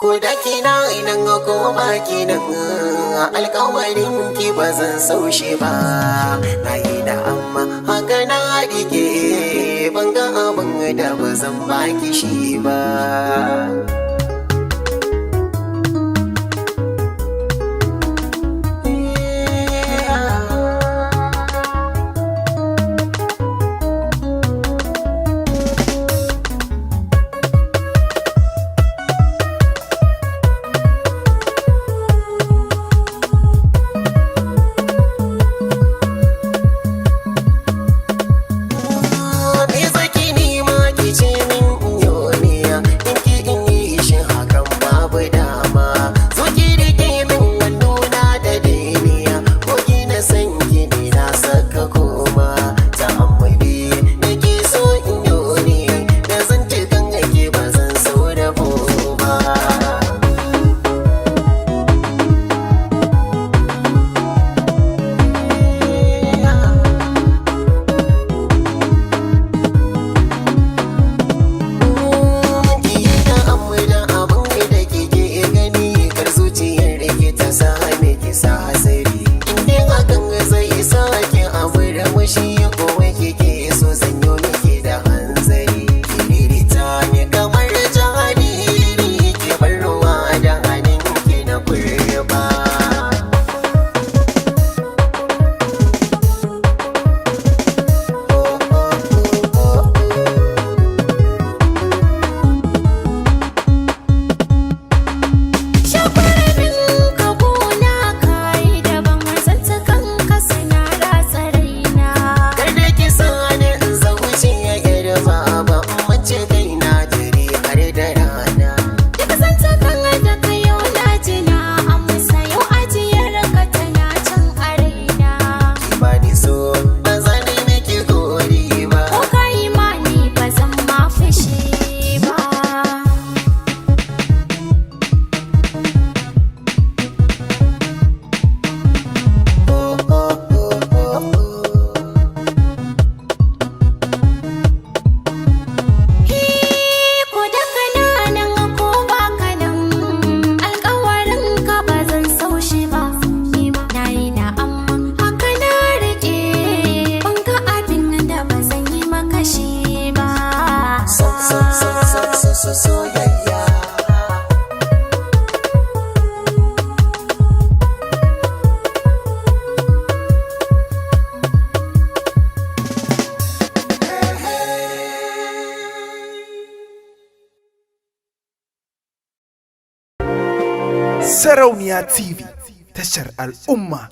Ko da kina idan ko ba kinan alƙawarin ki ba zan saushe ba. Na yi da amma haka na rike ban ga abin da ba zan baki shi ba. Soyayya Sarauniya TV tashar al'umma.